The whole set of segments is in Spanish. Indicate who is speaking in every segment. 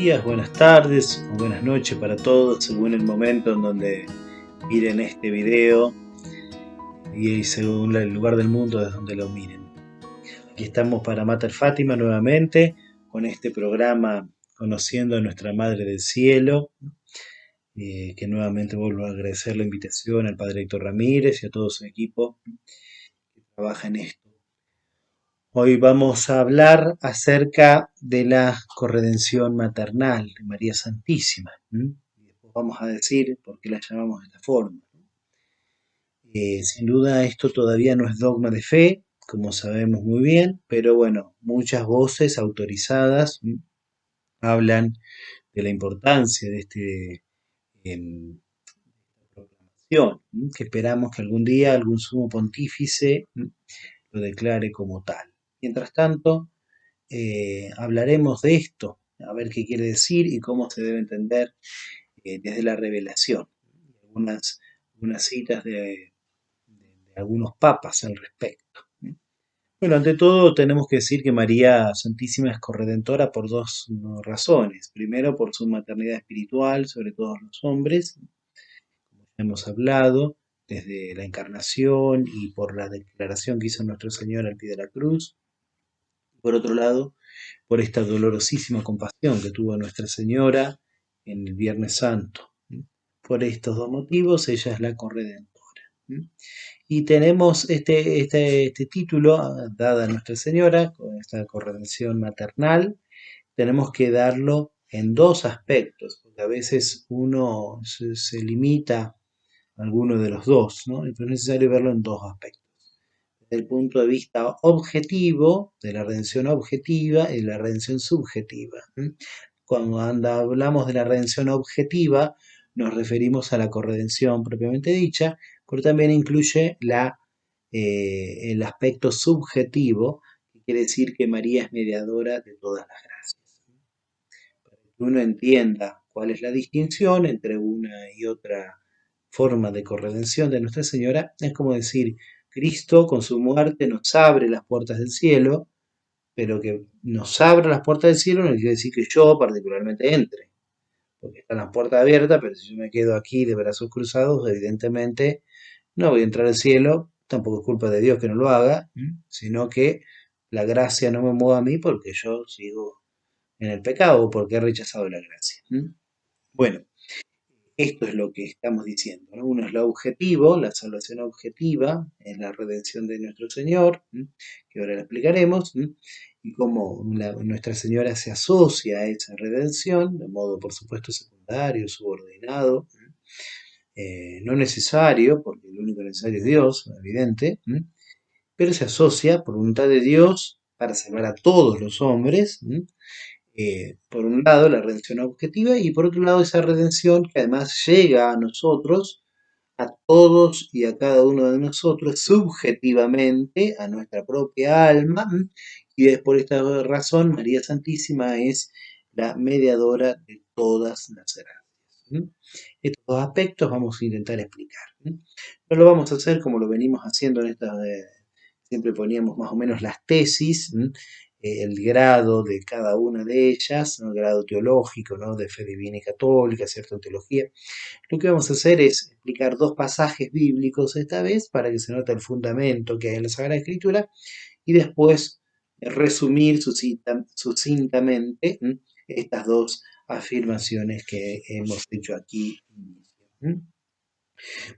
Speaker 1: días, buenas tardes o buenas noches para todos, según el momento en donde miren este video y según el lugar del mundo desde donde lo miren. Aquí estamos para Mater Fátima nuevamente con este programa Conociendo a Nuestra Madre del Cielo, que nuevamente vuelvo a agradecer la invitación al Padre Héctor Ramírez y a todo su equipo que trabaja en esto. Hoy vamos a hablar acerca de la corredención maternal de María Santísima. Y después vamos a decir por qué la llamamos de esta forma. Sin duda esto todavía no es dogma de fe, como sabemos muy bien, pero bueno, muchas voces autorizadas hablan de la importancia de proclamación, que esperamos que algún día algún sumo pontífice lo declare como tal. Mientras tanto, hablaremos de esto, a ver qué quiere decir y cómo se debe entender desde la revelación. Algunas citas de algunos papas al respecto. Bueno, ante todo tenemos que decir que María Santísima es corredentora por dos razones. Primero, por su maternidad espiritual sobre todos los hombres, como ya hemos hablado, desde la encarnación y por la declaración que hizo nuestro Señor al pie de la cruz. Por otro lado, por esta dolorosísima compasión que tuvo Nuestra Señora en el Viernes Santo. Por estos dos motivos, ella es la corredentora. Y tenemos este título dado a Nuestra Señora, con esta corredención maternal, tenemos que darlo en dos aspectos, porque a veces uno se limita a alguno de los dos, ¿no? Entonces es necesario verlo en dos aspectos. Desde el punto de vista objetivo, de la redención objetiva y la redención subjetiva. Cuando hablamos de la redención objetiva, nos referimos a la corredención propiamente dicha, pero también incluye el aspecto subjetivo, que quiere decir que María es mediadora de todas las gracias. Para que uno entienda cuál es la distinción entre una y otra forma de corredención de Nuestra Señora, es como decir, Cristo con su muerte nos abre las puertas del cielo, pero que nos abra las puertas del cielo no quiere decir que yo particularmente entre, porque están las puertas abiertas, pero si yo me quedo aquí de brazos cruzados, evidentemente no voy a entrar al cielo, tampoco es culpa de Dios que no lo haga, sino que la gracia no me mueve a mí porque yo sigo en el pecado o porque he rechazado la gracia. Bueno, esto es lo que estamos diciendo, ¿no? Uno es lo objetivo, la salvación objetiva, es la redención de nuestro Señor, que ahora la explicaremos, y cómo Nuestra Señora se asocia a esa redención, de modo por supuesto secundario, subordinado, no necesario, porque lo único necesario es Dios, evidente, pero se asocia por voluntad de Dios para salvar a todos los hombres, por un lado la redención objetiva y por otro lado esa redención que además llega a nosotros, a todos y a cada uno de nosotros subjetivamente, a nuestra propia alma, y es por esta razón María Santísima es la mediadora de todas las gracias. Estos dos aspectos vamos a intentar explicar. No lo vamos a hacer como lo venimos haciendo en esta... siempre poníamos más o menos las tesis, el grado de cada una de ellas, ¿no? El grado teológico, ¿no? De fe divina y católica, cierta teología. Lo que vamos a hacer es explicar dos pasajes bíblicos esta vez para que se note el fundamento que hay en la Sagrada Escritura y después resumir sucintamente estas dos afirmaciones que hemos hecho aquí.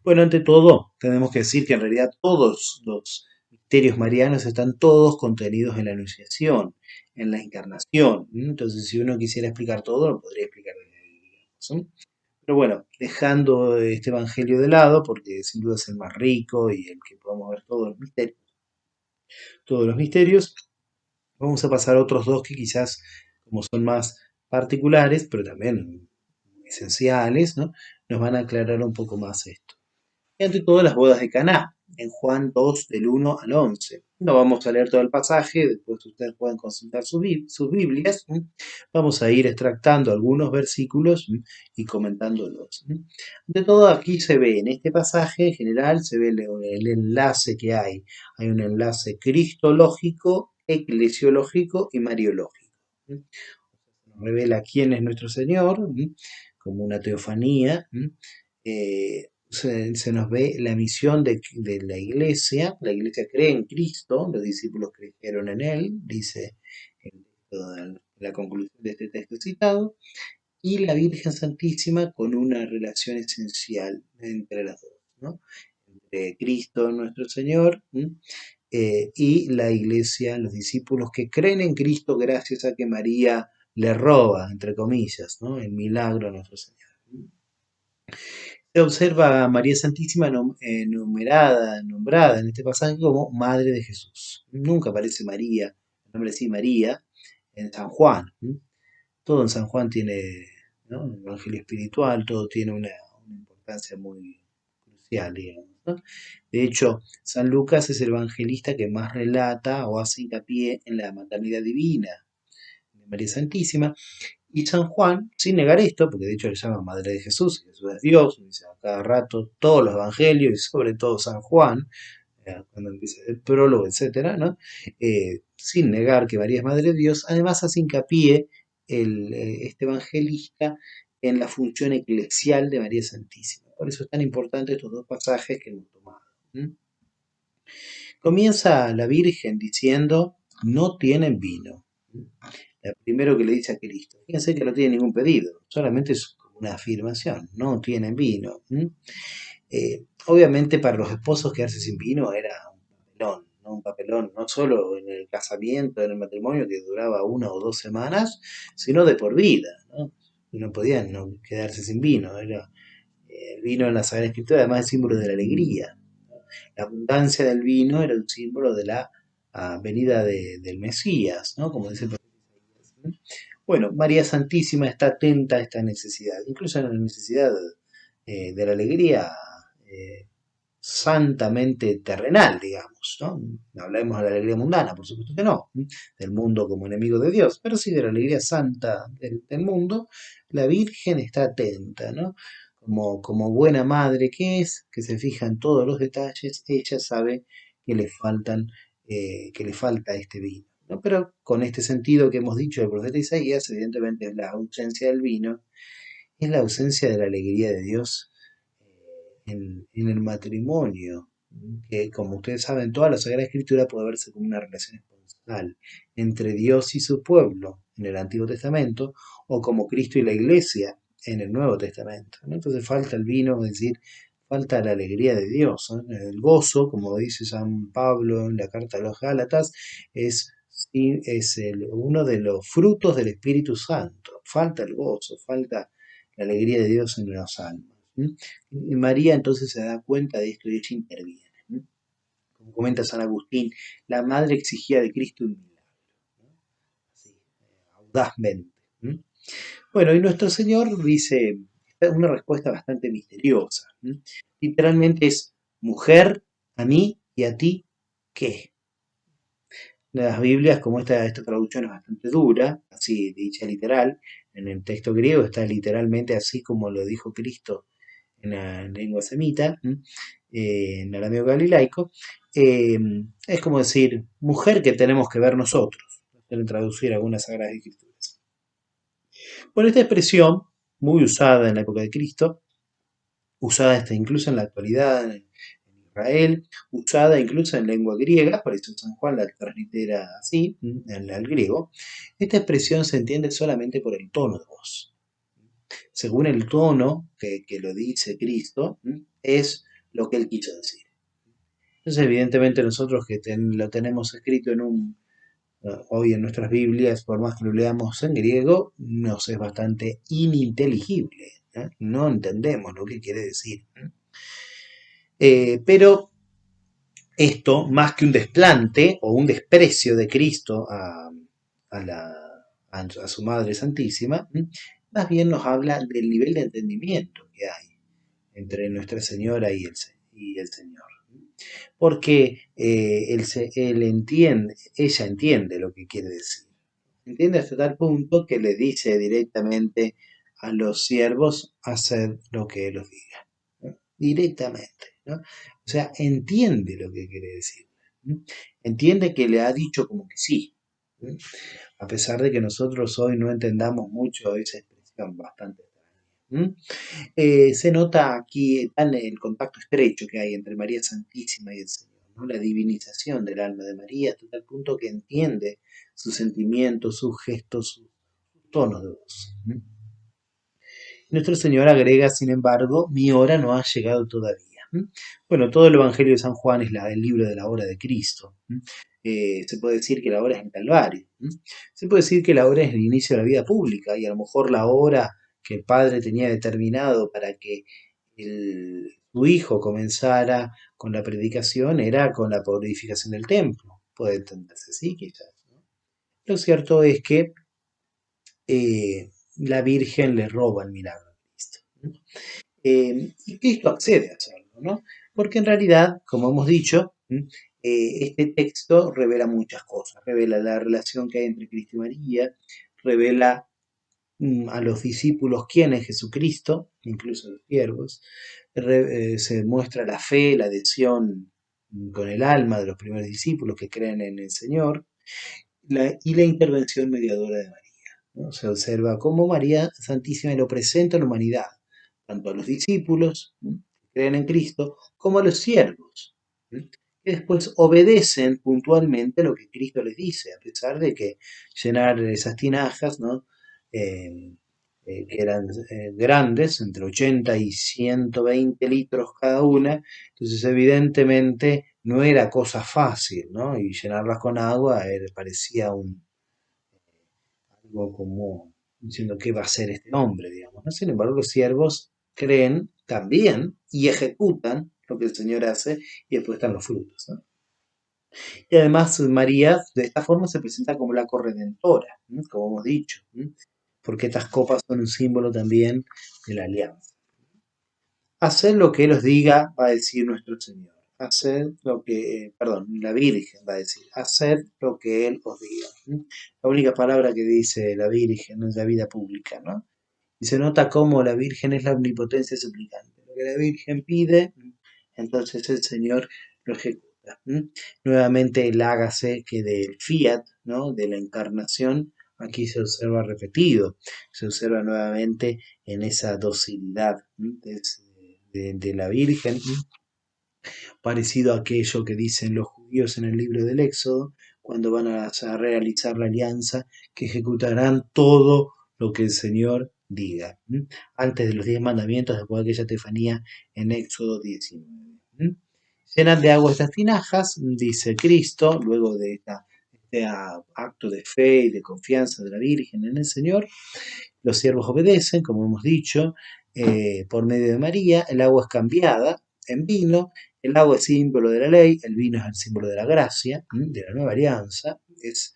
Speaker 1: Bueno, ante todo, tenemos que decir que en realidad todos los misterios marianos están todos contenidos en la Anunciación, en la Encarnación. Entonces, si uno quisiera explicar todo, lo podría explicar digamos. Pero bueno, dejando este evangelio de lado, porque sin duda es el más rico y el que podemos ver todos los misterios, vamos a pasar a otros dos que quizás, como son más particulares, pero también esenciales, ¿no? Nos van a aclarar un poco más esto. Y ante todo las bodas de Caná, en Juan 2, del 1 al 11. No vamos a leer todo el pasaje, después ustedes pueden consultar sus Biblias. Vamos a ir extractando algunos versículos y comentándolos. De todo aquí se ve, en este pasaje en general, se ve el enlace que hay. Hay un enlace cristológico, eclesiológico y mariológico. Nos revela quién es nuestro Señor, como una teofanía. Se nos ve la misión de la iglesia cree en Cristo, los discípulos creyeron en Él, dice la conclusión de este texto citado, y la Virgen Santísima con una relación esencial entre las dos, ¿no? Entre Cristo nuestro Señor y la iglesia, los discípulos que creen en Cristo gracias a que María le roba, entre comillas, ¿no? El milagro a nuestro Señor. Se observa a María Santísima nombrada en este pasaje como Madre de Jesús. Nunca aparece María, el nombre sí María, en San Juan. Todo en San Juan tiene, ¿no? El Evangelio espiritual, todo tiene una importancia muy crucial, digamos, ¿no? De hecho, San Lucas es el evangelista que más relata o hace hincapié en la maternidad divina de María Santísima. Y San Juan, sin negar esto, porque de hecho le llama Madre de Jesús, Jesús es Dios, dice a cada rato todos los evangelios y sobre todo San Juan, cuando empieza el prólogo, etcétera, ¿no? Sin negar que María es Madre de Dios, además hace hincapié este evangelista en la función eclesial de María Santísima. Por eso es tan importante estos dos pasajes que hemos tomado. Comienza la Virgen diciendo, no tienen vino. El primero que le dice a Cristo. Fíjense que no tiene ningún pedido, solamente es una afirmación, no tienen vino. Obviamente para los esposos quedarse sin vino era un papelón, ¿no? Un papelón, no solo en el casamiento, en el matrimonio que duraba 1 o 2 semanas, sino de por vida, ¿no? No podían no quedarse sin vino, el vino en la Sagrada Escritura además es símbolo de la alegría. La abundancia del vino era un símbolo de la venida del Mesías, ¿no? Como dice el profeta Isaías. Bueno, María Santísima está atenta a esta necesidad, incluso a la necesidad de la alegría santamente terrenal, digamos, ¿no? No hablemos de la alegría mundana, por supuesto que no, del mundo como enemigo de Dios, pero sí de la alegría santa del mundo. La Virgen está atenta, ¿no? Como buena madre que es, que se fija en todos los detalles, ella sabe que que le falta este vino, ¿no? Pero con este sentido que hemos dicho del profeta Isaías, evidentemente es la ausencia del vino, es la ausencia de la alegría de Dios en el matrimonio, que como ustedes saben, toda la Sagrada Escritura puede verse como una relación esponsal entre Dios y su pueblo en el Antiguo Testamento, o como Cristo y la Iglesia en el Nuevo Testamento, ¿no? Entonces falta el vino, es decir, falta la alegría de Dios, ¿no? El gozo, como dice San Pablo en la carta a los Gálatas, es uno de los frutos del Espíritu Santo. Falta el gozo, falta la alegría de Dios en los almas. Y María entonces se da cuenta de esto y ella interviene. Como comenta San Agustín, la madre exigía de Cristo un milagro, así, audazmente. Bueno, y nuestro Señor dice una respuesta bastante misteriosa. Literalmente es, mujer, a mí y a ti, ¿qué? Las Biblias, como esta traducción es bastante dura, así dicha literal, en el texto griego está literalmente así como lo dijo Cristo en la lengua semita, en arameo galilaico, es como decir, mujer que tenemos que ver nosotros, en traducir algunas sagradas escrituras. Bueno, esta expresión, muy usada en la época de Cristo, usada hasta incluso en la actualidad en Israel, usada incluso en lengua griega, por eso San Juan la translitera así, al griego, esta expresión se entiende solamente por el tono de voz. Según el tono que lo dice Cristo, es lo que él quiso decir. Entonces, evidentemente, nosotros que lo tenemos escrito hoy en nuestras Biblias, por más que lo leamos en griego, nos es bastante ininteligible. No entendemos lo que quiere decir. Pero esto, más que un desplante o un desprecio de Cristo a su Madre Santísima, más bien nos habla del nivel de entendimiento que hay entre Nuestra Señora y el Señor. Porque ella entiende lo que quiere decir. Entiende hasta tal punto que le dice directamente a los siervos, haced lo que él os diga. ¿No? Directamente. ¿No? O sea, entiende lo que quiere decir. ¿No? Entiende que le ha dicho como que sí. A pesar de que nosotros hoy no entendamos mucho esa expresión bastante extraña. Se nota aquí tan el contacto estrecho que hay entre María Santísima y el Señor, ¿no? La divinización del alma de María hasta tal punto que entiende sus sentimientos, sus gestos, sus tonos de voz. Nuestro Señor agrega, sin embargo, mi hora no ha llegado todavía. Bueno, todo el Evangelio de San Juan es el libro de la hora de Cristo. Se puede decir que la hora es el Calvario. Se puede decir que la hora es el inicio de la vida pública y a lo mejor la hora que el Padre tenía determinado para que su Hijo comenzara con la predicación era con la purificación del templo. Puede entenderse así, quizás, ¿no? Lo cierto es que la Virgen le roba el milagro a Cristo. Y Cristo accede a hacerlo, ¿no? Porque en realidad, como hemos dicho, este texto revela muchas cosas. Revela la relación que hay entre Cristo y María, revela a los discípulos quién es Jesucristo, incluso los siervos, se muestra la fe, la adhesión con el alma de los primeros discípulos que creen en el Señor, y la intervención mediadora de María, ¿no? Se observa cómo María Santísima lo presenta a la humanidad, tanto a los discípulos, ¿no?, que creen en Cristo, como a los siervos, ¿no?, que después obedecen puntualmente lo que Cristo les dice, a pesar de que llenar esas tinajas, ¿no?, eh, que eran grandes, entre 80 y 120 litros cada una, entonces evidentemente no era cosa fácil, ¿no? Y llenarlas con agua parecía algo como diciendo qué va a hacer este hombre, digamos, ¿no? Sin embargo, los siervos creen también y ejecutan lo que el Señor hace y después están los frutos, ¿no? Y además María de esta forma se presenta como la corredentora, ¿no?, como hemos dicho, ¿no?, porque estas copas son un símbolo también de la alianza. Haced lo que Él os diga, va a decir nuestro Señor. Haced lo que, perdón, la Virgen va a decir, haced lo que Él os diga. La única palabra que dice la Virgen en la vida pública, ¿no? Y se nota cómo la Virgen es la omnipotencia suplicante. Lo que la Virgen pide, entonces el Señor lo ejecuta. Nuevamente el hágase que del fiat, ¿no?, de la encarnación, aquí se observa repetido, se observa nuevamente en esa docilidad de la Virgen, parecido a aquello que dicen los judíos en el libro del Éxodo, cuando van a realizar la alianza, que ejecutarán todo lo que el Señor diga, antes de los 10 mandamientos, después de aquella tefanía en Éxodo 19. Llenan de agua estas tinajas, dice Cristo, luego de este acto de fe y de confianza de la Virgen en el Señor. Los siervos obedecen, como hemos dicho, por medio de María. El agua es cambiada en vino. El agua es símbolo de la ley, el vino es el símbolo de la gracia, de la nueva alianza. Es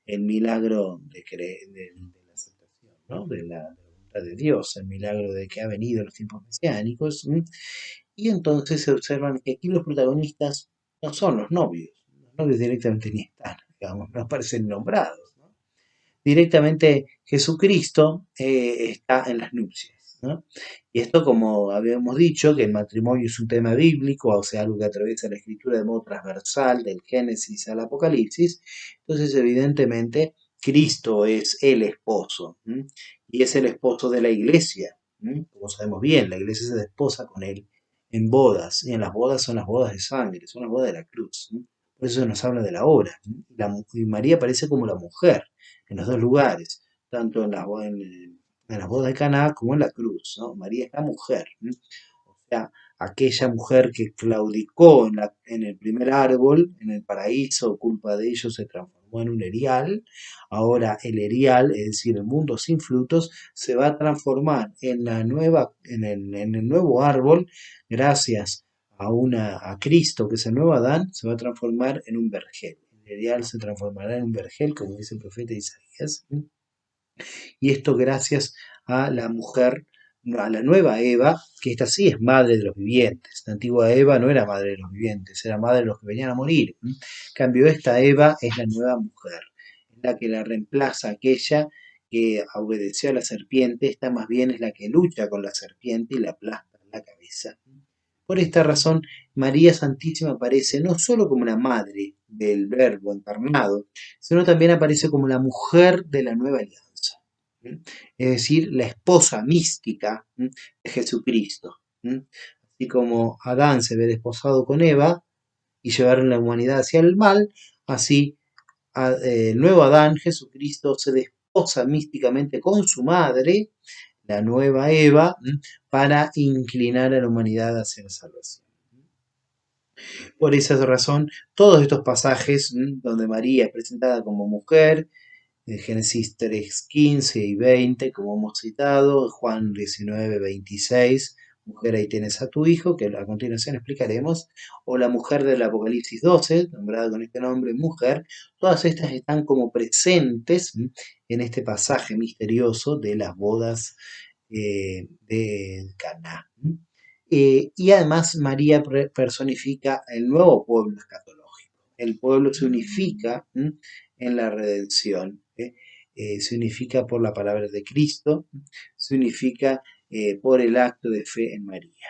Speaker 1: el milagro de la aceptación, ¿no?, de la voluntad de Dios, el milagro de que ha venido en los tiempos mesiánicos. Y entonces se observan que aquí los protagonistas no son los novios directamente ni están, digamos, no aparecen nombrados, ¿no? Directamente Jesucristo está en las nupcias, ¿no? Y esto, como habíamos dicho, que el matrimonio es un tema bíblico, o sea, algo que atraviesa la escritura de modo transversal, del Génesis al Apocalipsis, entonces evidentemente Cristo es el esposo, y es el esposo de la iglesia, como sabemos bien, la iglesia se desposa con él en bodas, y en las bodas son las bodas de sangre, son las bodas de la cruz. Por eso nos habla de la hora. Y María aparece como la mujer en los dos lugares, tanto en las bodas de Caná como en la cruz, ¿no? María es la mujer, o sea, aquella mujer que claudicó en el primer árbol, en el paraíso, culpa de ellos se transformó en un erial. Ahora el erial, es decir, el mundo sin frutos, se va a transformar en el nuevo árbol, gracias a Cristo, que es el nuevo Adán, se va a transformar en un vergel. El erial se transformará en un vergel, como dice el profeta Isaías. Y esto gracias a la mujer, a la nueva Eva, que esta sí es madre de los vivientes. La antigua Eva no era madre de los vivientes, era madre de los que venían a morir. En cambio, esta Eva es la nueva mujer, la que la reemplaza aquella que obedeció a la serpiente. Esta más bien es la que lucha con la serpiente y la aplasta en la cabeza. Por esta razón, María Santísima aparece no solo como una madre, del Verbo encarnado, sino también aparece como la mujer de la nueva alianza, es decir, la esposa mística de Jesucristo. Así como Adán se ve desposado con Eva y llevaron la humanidad hacia el mal, así el nuevo Adán, Jesucristo, se desposa místicamente con su madre, la nueva Eva, para inclinar a la humanidad hacia la salvación. Por esa razón, todos estos pasajes donde María es presentada como mujer, en Génesis 3, 15 y 20, como hemos citado, Juan 19, 26, mujer, ahí tienes a tu hijo, que a continuación explicaremos, o la mujer del Apocalipsis 12, nombrada con este nombre, mujer, todas estas están como presentes en este pasaje misterioso de las bodas de Caná. Y además María personifica el nuevo pueblo escatológico. El pueblo se unifica en la redención, se unifica por la palabra de Cristo, se unifica por el acto de fe en María.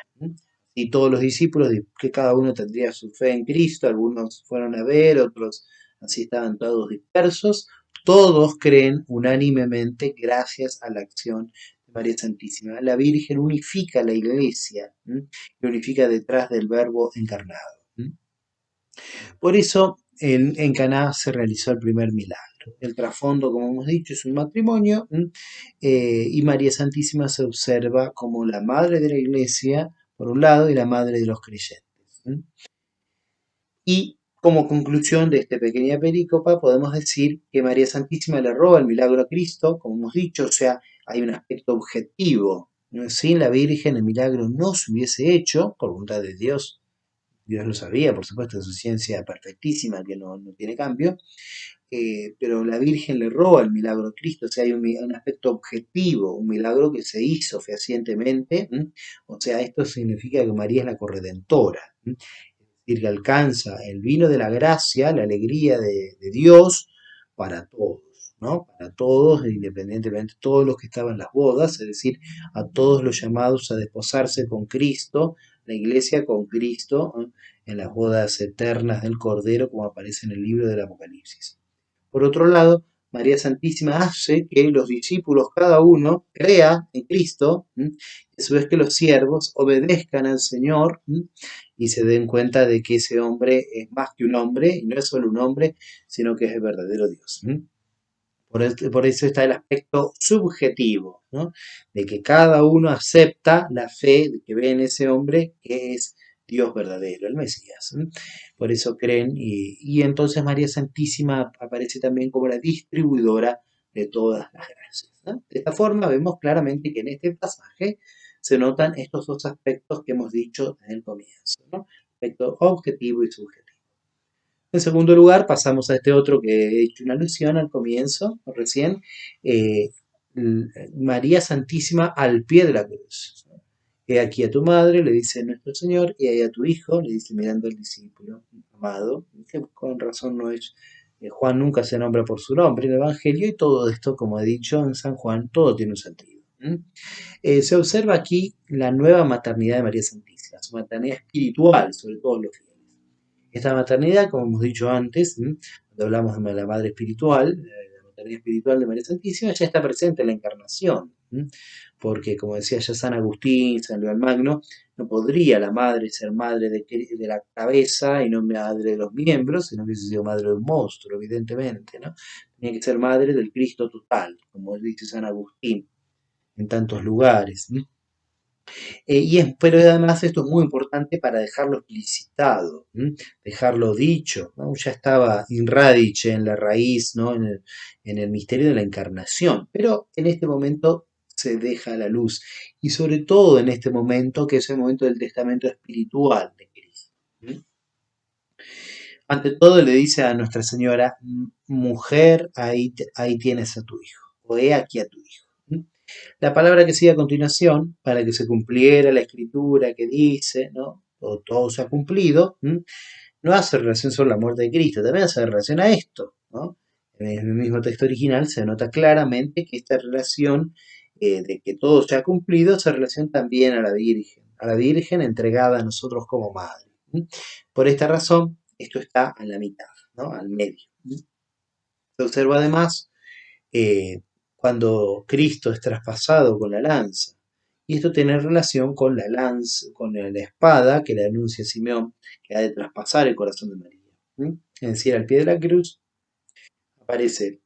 Speaker 1: Y todos los discípulos, que cada uno tendría su fe en Cristo, algunos fueron a ver, otros así estaban todos dispersos, todos creen unánimemente gracias a la acción de María Santísima. La Virgen unifica la iglesia, y unifica detrás del Verbo encarnado. Por eso en Caná se realizó el primer milagro. El trasfondo, como hemos dicho, es un matrimonio, y María Santísima se observa como la madre de la iglesia, por un lado, y la madre de los creyentes. Y como conclusión de esta pequeña perícopa, podemos decir que María Santísima le roba el milagro a Cristo, como hemos dicho, o sea, hay un aspecto objetivo. Sin la Virgen el milagro no se hubiese hecho, por voluntad de Dios. Dios lo sabía, por supuesto, es su ciencia perfectísima que no tiene cambio, pero la Virgen le roba el milagro a Cristo, o sea, hay un aspecto objetivo, un milagro que se hizo fehacientemente, o sea, esto significa que María es la corredentora, es decir, que alcanza el vino de la gracia, la alegría de Dios para todos, ¿no? Para todos, independientemente, todos los que estaban en las bodas, es decir, a todos los llamados a desposarse con Cristo, la iglesia con Cristo, en las bodas eternas del Cordero, como aparece en el libro del Apocalipsis. Por otro lado, María Santísima hace que los discípulos, cada uno, crea en Cristo, y a su vez que los siervos obedezcan al Señor y se den cuenta de que ese hombre es más que un hombre, y no es solo un hombre, sino que es el verdadero Dios. Por eso está el aspecto subjetivo, ¿no? De que cada uno acepta la fe que ve en ese hombre que es Dios verdadero, el Mesías. Por eso creen, y entonces María Santísima aparece también como la distribuidora de todas las gracias, ¿no? De esta forma vemos claramente que en este pasaje se notan estos dos aspectos que hemos dicho desde el comienzo, ¿no? Aspecto objetivo y subjetivo. En segundo lugar, pasamos a este otro que he hecho una alusión al comienzo, o recién, eh, María Santísima al pie de la cruz. He aquí a tu madre, le dice nuestro Señor, y ahí a tu hijo, le dice mirando al discípulo amado, que con razón no es, Juan nunca se nombra por su nombre en el Evangelio, y todo esto, como he dicho en San Juan, todo tiene un sentido. Se observa aquí la nueva maternidad de María Santísima, su maternidad espiritual, sobre todo los fieles. Esta maternidad, como hemos dicho antes, cuando hablamos de la madre espiritual, la maternidad espiritual de María Santísima, ya está presente en la encarnación. Porque, como decía ya San Agustín, San León Magno, no podría la madre ser madre de la cabeza y no madre de los miembros, sino que hubiese sido madre de un monstruo, evidentemente, ¿no? Tenía que ser madre del Cristo total, como dice San Agustín, en tantos lugares. Pero además esto es muy importante para dejarlo explicitado, dejarlo dicho, ¿no? Ya estaba in radice en la raíz, ¿no? En el misterio de la encarnación, pero en este momento se deja a la luz, y sobre todo en este momento, que es el momento del testamento espiritual de Cristo. Ante todo le dice a Nuestra Señora, mujer, ahí tienes a tu hijo, o he aquí a tu hijo. La palabra que sigue a continuación, para que se cumpliera la escritura que dice, ¿no? Todo se ha cumplido, no hace relación solo a la muerte de Cristo, también hace relación a esto, ¿no? En el mismo texto original se nota claramente que esta relación de que todo se ha cumplido se relaciona también a la Virgen entregada a nosotros como madre. Por esta razón, esto está a la mitad, ¿no? Al medio. Se observa además cuando Cristo es traspasado con la lanza. Y esto tiene relación con la lanza, con la espada que le anuncia Simeón, que ha de traspasar el corazón de María. Es decir, al pie de la cruz aparece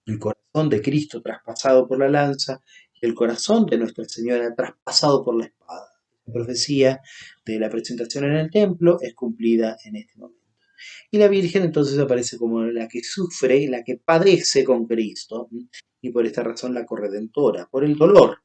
Speaker 1: el corazón de Cristo traspasado por la lanza y el corazón de Nuestra Señora traspasado por la espada. La profecía de la presentación en el templo es cumplida en este momento. Y la Virgen entonces aparece como la que sufre, la que padece con Cristo, y por esta razón la corredentora, por el dolor,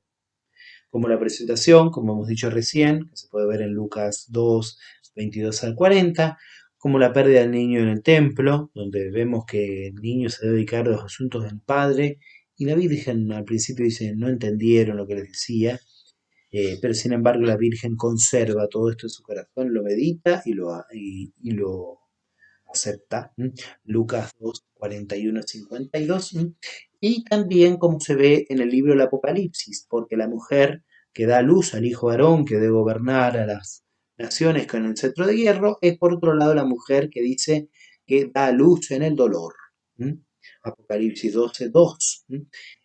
Speaker 1: como la presentación, como hemos dicho recién, que se puede ver en Lucas 2, 22 al 40, como la pérdida del niño en el templo, donde vemos que el niño se debe dedicar a los asuntos del Padre, y la Virgen al principio dice, no entendieron lo que les decía, pero sin embargo la Virgen conserva todo esto en su corazón, lo medita y lo acepta. Lucas 2, 41, 52. Y también como se ve en el libro del Apocalipsis, porque la mujer que da luz al hijo varón que debe gobernar a las naciones con el cetro de hierro, es por otro lado la mujer que dice que da luz en el dolor. Apocalipsis 12, 2.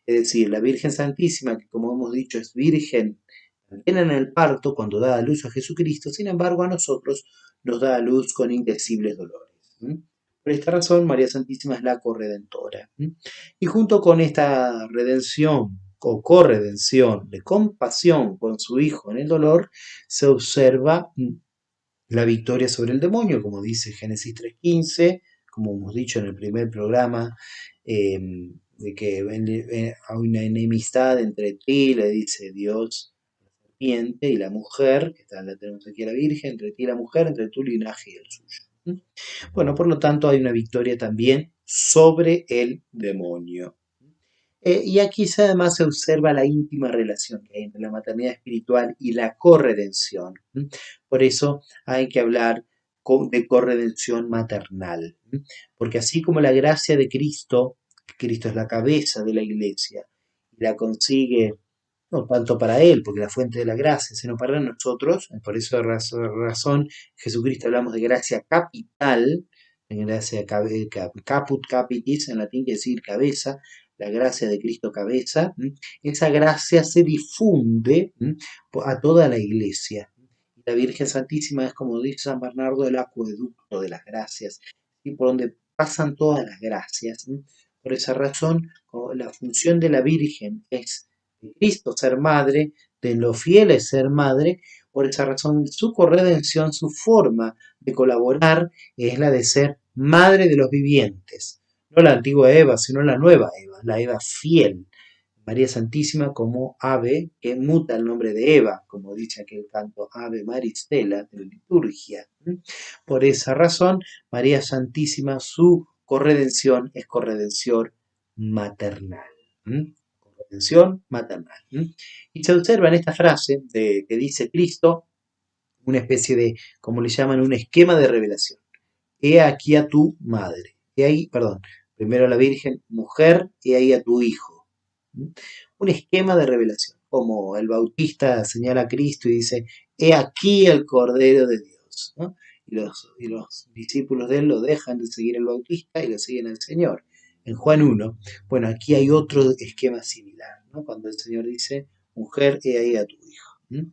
Speaker 1: Es decir, la Virgen Santísima, que como hemos dicho es virgen también en el parto, cuando da a luz a Jesucristo, sin embargo a nosotros nos da a luz con indecibles dolores. Por esta razón, María Santísima es la corredentora. Y junto con esta redención o corredención de compasión con su Hijo en el dolor, se observa la victoria sobre el demonio, como dice Génesis 3:15, como hemos dicho en el primer programa, de que hay una enemistad entre ti, le dice Dios, la serpiente, y la mujer, que la tenemos aquí a la Virgen, entre ti y la mujer, entre tu linaje y el suyo. Bueno, por lo tanto hay una victoria también sobre el demonio. Y aquí además se observa la íntima relación que hay entre la maternidad espiritual y la corredención. Por eso hay que hablar de corredención maternal. Porque así como la gracia de Cristo, Cristo es la cabeza de la iglesia, y la consigue no tanto para Él, porque la fuente de la gracia, sino para nosotros. Por esa razón, Jesucristo hablamos de gracia capital, en gracia caput capitis, en latín quiere decir cabeza, la gracia de Cristo cabeza. Esa gracia se difunde a toda la iglesia. La Virgen Santísima es, como dice San Bernardo, el acueducto de las gracias, y por donde pasan todas las gracias. Por esa razón, la función de la Virgen es de Cristo ser madre, de los fieles ser madre. Por esa razón, su corredención, su forma de colaborar es la de ser madre de los vivientes. No la antigua Eva, sino la nueva Eva, la Eva fiel. María Santísima como ave que muta el nombre de Eva, como dice aquel canto Ave Maristela de la liturgia. Por esa razón, María Santísima, su corredención es corredención maternal. Corredención maternal. Y se observa en esta frase que dice Cristo una especie de, como le llaman, un esquema de revelación. He aquí a tu madre. He ahí, perdón, primero a la Virgen, mujer, he ahí a tu hijo. Un esquema de revelación, como el Bautista señala a Cristo y dice, he aquí el Cordero de Dios. ¿No? Y los discípulos de él lo dejan de seguir al Bautista y lo siguen al Señor. En Juan 1, bueno, aquí hay otro esquema similar, ¿no? Cuando el Señor dice, mujer, he ahí a tu hijo.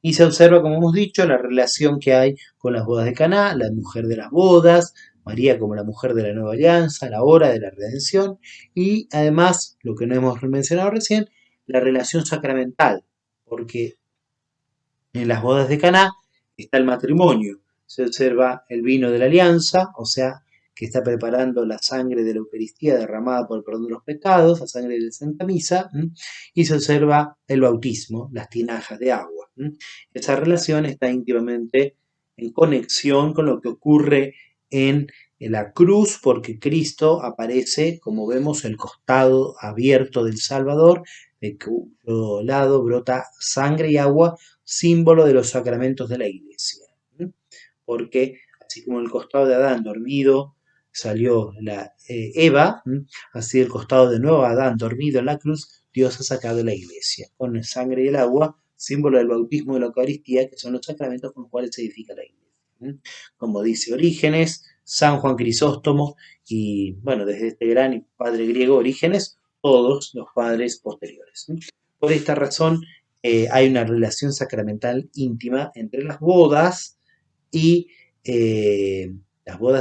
Speaker 1: Y se observa, como hemos dicho, la relación que hay con las bodas de Caná, la mujer de las bodas, María como la mujer de la nueva alianza, la hora de la redención, y además, lo que no hemos mencionado recién, la relación sacramental, porque en las bodas de Caná está el matrimonio, se observa el vino de la alianza, o sea, que está preparando la sangre de la Eucaristía derramada por el perdón de los pecados, la sangre de la Santa Misa, y se observa el bautismo, las tinajas de agua. Esa relación está íntimamente en conexión con lo que ocurre en la cruz, porque Cristo aparece, como vemos, el costado abierto del Salvador, de cuyo lado brota sangre y agua, símbolo de los sacramentos de la iglesia. Porque así como el costado de Adán dormido salió la Eva, así el costado de nuevo Adán dormido en la cruz, Dios ha sacado la iglesia, con la sangre y el agua, símbolo del bautismo y de la Eucaristía, que son los sacramentos con los cuales se edifica la iglesia. Como dice Orígenes, San Juan Crisóstomo y, bueno, desde este gran padre griego Orígenes, todos los padres posteriores. Por esta razón, hay una relación sacramental íntima entre y las bodas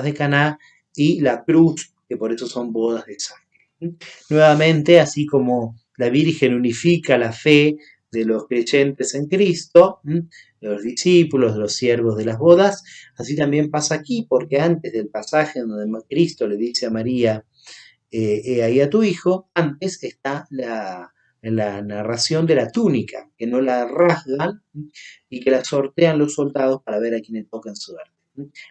Speaker 1: de Caná y la cruz, que por eso son bodas de sangre. Nuevamente, así como la Virgen unifica la fe de los creyentes en Cristo, de los discípulos, de los siervos de las bodas, así también pasa aquí, porque antes del pasaje donde Cristo le dice a María, he ahí a tu hijo, antes está la narración de la túnica, que no la rasgan y que la sortean los soldados para ver a quién le tocan suerte.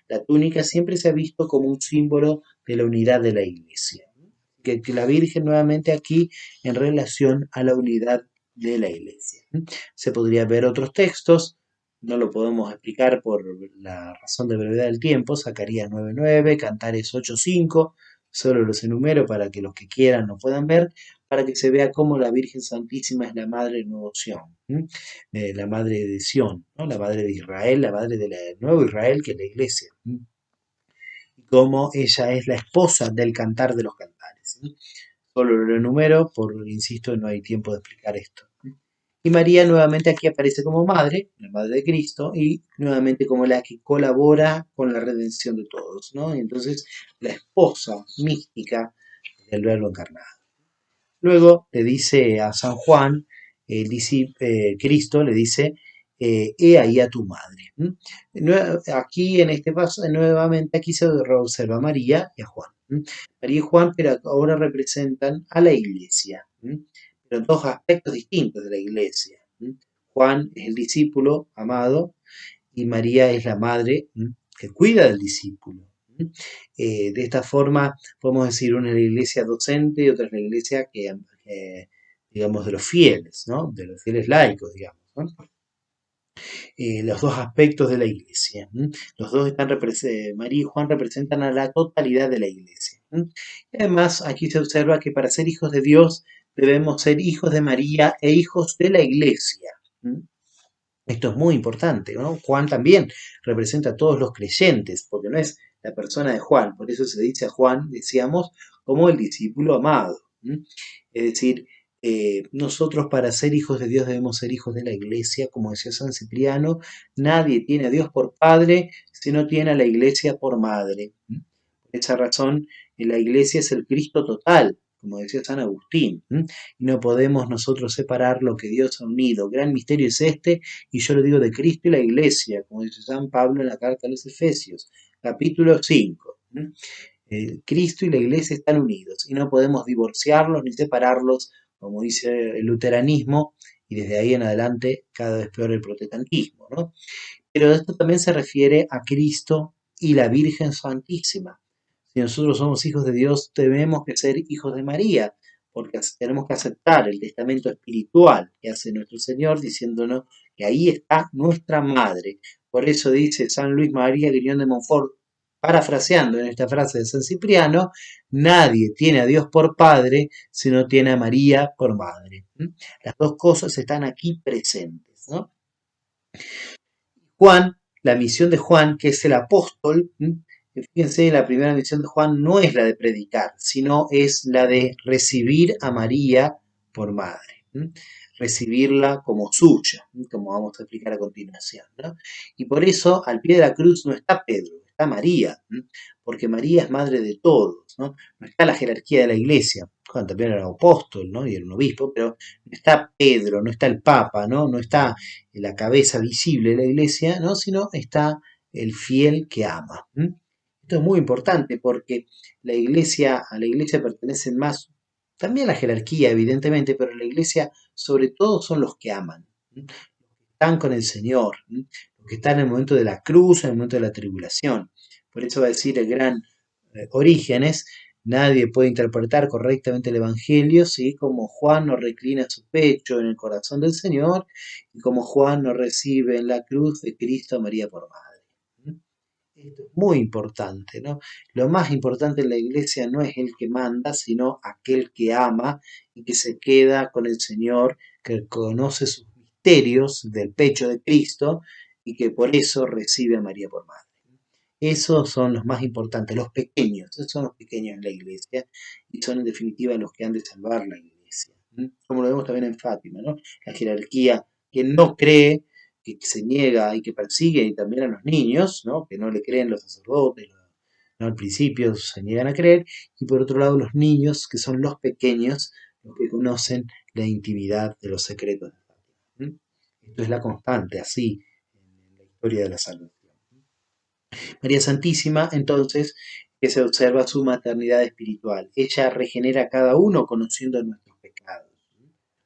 Speaker 1: La túnica siempre se ha visto como un símbolo de la unidad de la iglesia. Que la Virgen nuevamente aquí en relación a la unidad de la iglesia. Se podría ver otros textos, no lo podemos explicar por la razón de brevedad del tiempo, Zacarías 9:9, Cantares 8:5, solo los enumero para que los que quieran lo puedan ver, para que se vea cómo la Virgen Santísima es la madre de Nuevo Sion, la madre de Sion, ¿no? La madre de Israel, la madre del nuevo Israel que es la iglesia, y cómo ella es la esposa del cantar de los cantares. Solo lo enumero, insisto, no hay tiempo de explicar esto. Y María nuevamente aquí aparece como madre, la madre de Cristo, y nuevamente como la que colabora con la redención de todos, ¿no? Y entonces la esposa mística del Verbo encarnado. Luego le dice a San Juan, Cristo le dice, he ahí a tu madre. Aquí en este paso, nuevamente aquí se observa a María y a Juan. María y Juan, pero ahora representan a la iglesia, pero en dos aspectos distintos de la iglesia. Juan es el discípulo amado y María es la madre que cuida del discípulo. De esta forma, podemos decir, una es la iglesia docente y otra es la iglesia digamos, de los fieles, ¿no? De los fieles laicos, digamos, ¿no? Los dos aspectos de la iglesia. Los dos María y Juan representan a la totalidad de la iglesia. Y además, aquí se observa que para ser hijos de Dios debemos ser hijos de María e hijos de la iglesia. Esto es muy importante, ¿no? Juan también representa a todos los creyentes, porque no es la persona de Juan, por eso se dice a Juan, decíamos, como el discípulo amado. Es decir, nosotros para ser hijos de Dios debemos ser hijos de la iglesia, como decía San Cipriano, nadie tiene a Dios por padre si no tiene a la iglesia por madre. Por esa razón, la iglesia es el Cristo total, como decía San Agustín, y no podemos nosotros separar lo que Dios ha unido. Gran misterio es este, y yo lo digo de Cristo y la iglesia, como dice San Pablo en la carta a los Efesios, capítulo 5. Cristo y la iglesia están unidos, y no podemos divorciarlos ni separarlos, como dice el luteranismo, y desde ahí en adelante cada vez peor el protestantismo, ¿no? Pero esto también se refiere a Cristo y la Virgen Santísima. Si nosotros somos hijos de Dios, tenemos que ser hijos de María, porque tenemos que aceptar el testamento espiritual que hace nuestro Señor, diciéndonos que ahí está nuestra madre. Por eso dice San Luis María Griñón de Montfort, parafraseando en esta frase de San Cipriano, nadie tiene a Dios por padre si no tiene a María por madre. Las dos cosas están aquí presentes, ¿no? Juan, la misión de Juan, que es el apóstol, fíjense, la primera misión de Juan no es la de predicar, sino es la de recibir a María por madre, recibirla como suya, como vamos a explicar a continuación, ¿no? Y por eso al pie de la cruz no está Pedro, está María, porque María es madre de todos, ¿no? No está la jerarquía de la iglesia. Juan también era un apóstol, ¿no? Y era un obispo, pero no está Pedro, no está el Papa, ¿no? No está la cabeza visible de la iglesia, ¿no? Sino está el fiel que ama. Esto es muy importante porque a la iglesia pertenecen más, también a la jerarquía, evidentemente, pero la iglesia sobre todo son los que aman, los que están con el Señor, los que están en el momento de la cruz, en el momento de la tribulación. Por eso va a decir el gran Orígenes, nadie puede interpretar correctamente el Evangelio si como Juan no reclina su pecho en el corazón del Señor y como Juan no recibe en la cruz de Cristo a María por madre. Esto es muy importante, ¿no? Lo más importante en la iglesia no es el que manda, sino aquel que ama y que se queda con el Señor, que conoce sus misterios del pecho de Cristo y que por eso recibe a María por madre. Esos son los más importantes, los pequeños, esos son los pequeños en la iglesia y son en definitiva los que han de salvar la iglesia. Como lo vemos también en Fátima, ¿no? La jerarquía que no cree, que se niega y que persigue y también a los niños, ¿no? Que no le creen los sacerdotes, ¿no? Al principio se niegan a creer, y por otro lado los niños, que son los pequeños, los que conocen la intimidad de los secretos de Fátima. Esto es la constante, así, en la historia de la salvación. María Santísima, entonces, que se observa su maternidad espiritual. Ella regenera a cada uno conociendo nuestros pecados.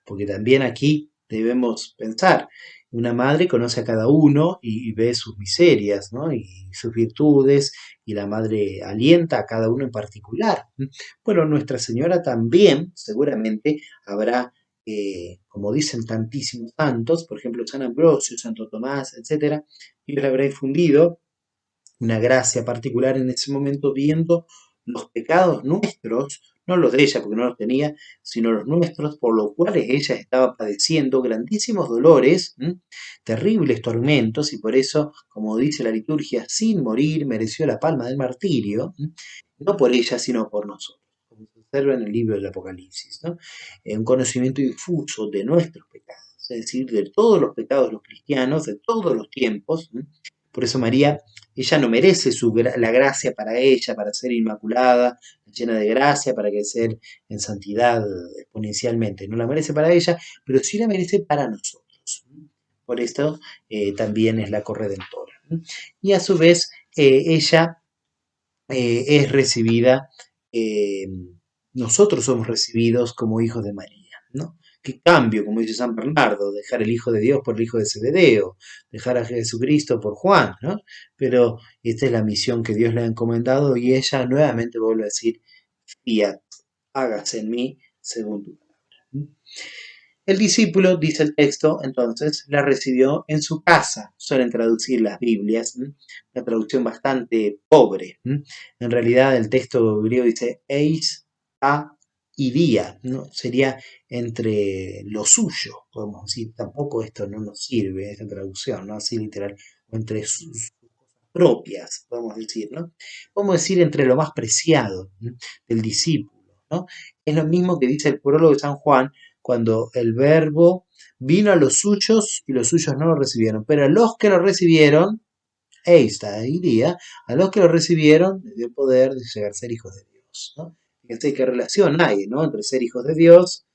Speaker 1: Porque también aquí debemos pensar, una madre conoce a cada uno y ve sus miserias, ¿no? Y sus virtudes, y la madre alienta a cada uno en particular. Bueno, Nuestra Señora también, seguramente, habrá, como dicen tantísimos santos, por ejemplo, San Ambrosio, Santo Tomás, etcétera, y le habrá infundido una gracia particular en ese momento, viendo los pecados nuestros, no los de ella porque no los tenía, sino los nuestros, por los cuales ella estaba padeciendo grandísimos dolores, terribles tormentos, y por eso, como dice la liturgia, sin morir mereció la palma del martirio, no por ella, sino por nosotros, como se observa en el libro del Apocalipsis, ¿no? Un conocimiento infuso de nuestros pecados, es decir, de todos los pecados de los cristianos, de todos los tiempos. Por eso María, ella no merece la gracia para ella, para ser inmaculada, llena de gracia, para crecer en santidad exponencialmente. No la merece para ella, pero sí la merece para nosotros. Por esto también es la corredentora. Y a su vez, ella es recibida, eh, nosotros somos recibidos como hijos de María, ¿no? Qué cambio, como dice San Bernardo, dejar el Hijo de Dios por el Hijo de Zebedeo, dejar a Jesucristo por Juan, ¿no? Pero esta es la misión que Dios le ha encomendado, y ella nuevamente vuelve a decir, fiat, hágase en mí según tu palabra. El discípulo, dice el texto, entonces, la recibió en su casa. Suelen traducir las Biblias, una traducción bastante pobre. En realidad el texto griego dice eis a idia, ¿no? Sería entre lo suyo, podemos decir. Tampoco esto no nos sirve, esta traducción, ¿no? Así literal, o entre sus propias, podemos decir, ¿no? Podemos decir entre lo más preciado del discípulo, ¿no? Es lo mismo que dice el prólogo de San Juan, cuando el verbo vino a los suyos y los suyos no lo recibieron, pero a los que lo recibieron, esta idea, a los que lo recibieron les dio poder de llegar a ser hijos de Dios, ¿no? Fíjense qué relación hay, ¿no? Entre ser hijos de Dios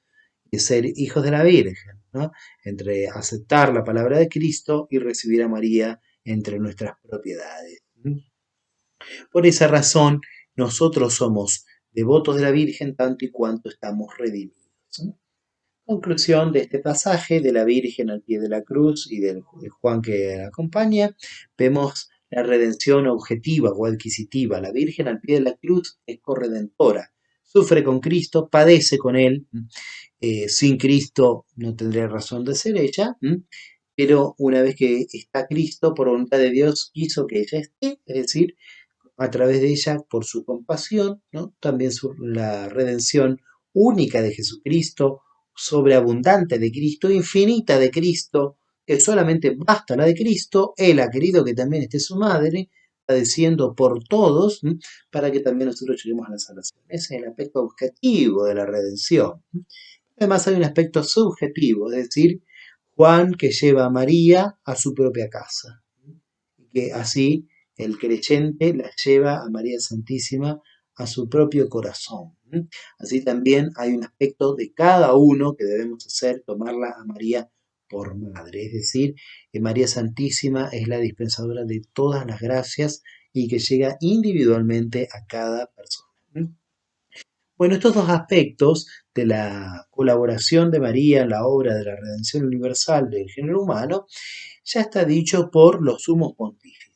Speaker 1: y ser hijos de la Virgen, ¿no? Entre aceptar la palabra de Cristo y recibir a María entre nuestras propiedades. Por esa razón, nosotros somos devotos de la Virgen tanto y cuanto estamos redimidos. Conclusión de este pasaje de la Virgen al pie de la cruz y de Juan que la acompaña, vemos la redención objetiva o adquisitiva. La Virgen al pie de la cruz es corredentora, sufre con Cristo, padece con Él. Sin Cristo no tendría razón de ser ella, pero una vez que está Cristo, por voluntad de Dios, quiso que ella esté, es decir, a través de ella, por su compasión, ¿no? También la redención única de Jesucristo, sobreabundante de Cristo, infinita de Cristo, que solamente basta la de Cristo. Él ha querido que también esté su madre, padeciendo por todos, para que también nosotros lleguemos a la salvación. Ese es el aspecto objetivo de la redención. Además hay un aspecto subjetivo, es decir, Juan que lleva a María a su propia casa, que así el creyente la lleva a María Santísima a su propio corazón. Así también hay un aspecto de cada uno que debemos hacer, tomarla a María por madre, es decir, que María Santísima es la dispensadora de todas las gracias y que llega individualmente a cada persona. Bueno, estos dos aspectos de la colaboración de María en la obra de la redención universal del género humano ya está dicho por los sumos pontífices.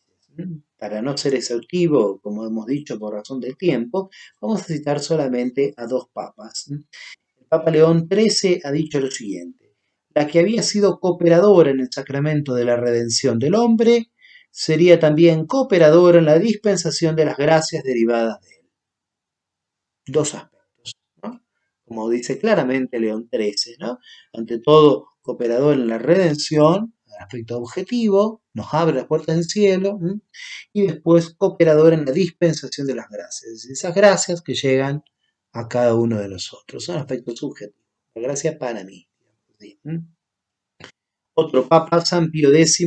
Speaker 1: Para no ser exhaustivo, como hemos dicho, por razón del tiempo, vamos a citar solamente a dos papas. El Papa León XIII ha dicho lo siguiente: la que había sido cooperadora en el sacramento de la redención del hombre, sería también cooperadora en la dispensación de las gracias derivadas de él. Dos aspectos, ¿no? Como dice claramente León XIII, ¿no? Ante todo, cooperador en la redención, aspecto objetivo, nos abre las puertas del cielo, y después cooperador en la dispensación de las gracias. Esas gracias que llegan a cada uno de nosotros, son aspectos subjetivos. La gracia para mí. ¿Sí? Otro papa, San Pío X,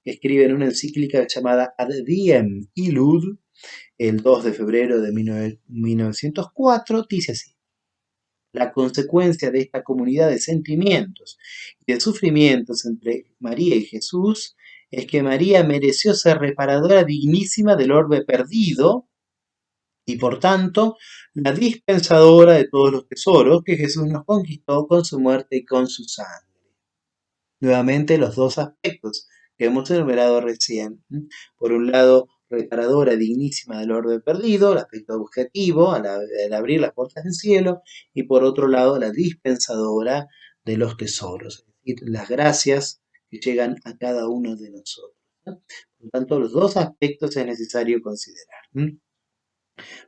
Speaker 1: que escribe en una encíclica llamada Ad Diem Illud, el 2 de febrero de 1904, dice así: la consecuencia de esta comunidad de sentimientos y de sufrimientos entre María y Jesús es que María mereció ser reparadora dignísima del orbe perdido y por tanto la dispensadora de todos los tesoros que Jesús nos conquistó con su muerte y con su sangre. Nuevamente los dos aspectos que hemos enumerado recién. Por un lado, reparadora dignísima del orden perdido, el aspecto objetivo al abrir las puertas del cielo, y por otro lado, la dispensadora de los tesoros, es decir, las gracias que llegan a cada uno de nosotros. Por lo tanto, los dos aspectos es necesario considerar.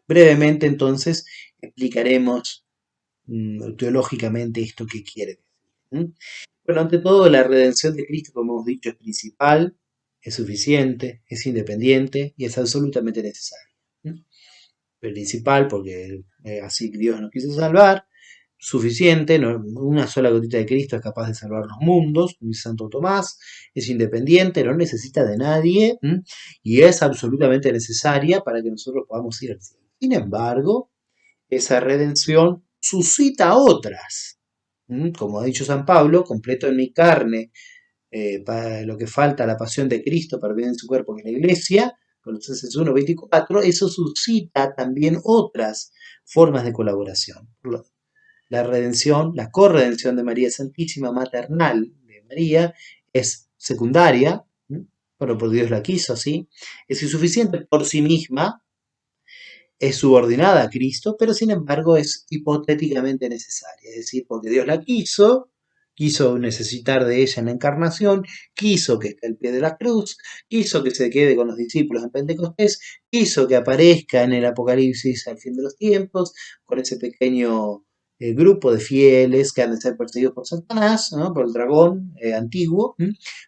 Speaker 1: Brevemente, entonces, explicaremos teológicamente esto que quiere decir. Bueno, ante todo, la redención de Cristo, como hemos dicho, es principal, es suficiente, es independiente y es absolutamente necesaria. Principal porque así Dios nos quiso salvar, suficiente, una sola gotita de Cristo es capaz de salvar los mundos, como dice Santo Tomás, es independiente, no necesita de nadie y es absolutamente necesaria para que nosotros podamos ir al cielo. Sin embargo, esa redención suscita otras. Como ha dicho San Pablo, completo en mi carne para lo que falta la pasión de Cristo para vivir en su cuerpo, que es la iglesia, Colosenses 1:24, eso suscita también otras formas de colaboración. La redención, la corredención de María Santísima, maternal de María, es secundaria, pero por Dios la quiso así, es insuficiente por sí misma, es subordinada a Cristo, pero sin embargo es hipotéticamente necesaria, es decir, porque Dios la quiso necesitar de ella en la encarnación, quiso que esté al pie de la cruz, quiso que se quede con los discípulos en Pentecostés, quiso que aparezca en el Apocalipsis al fin de los tiempos, con ese pequeño grupo de fieles que han de ser perseguidos por Satanás, ¿no? Por el dragón antiguo.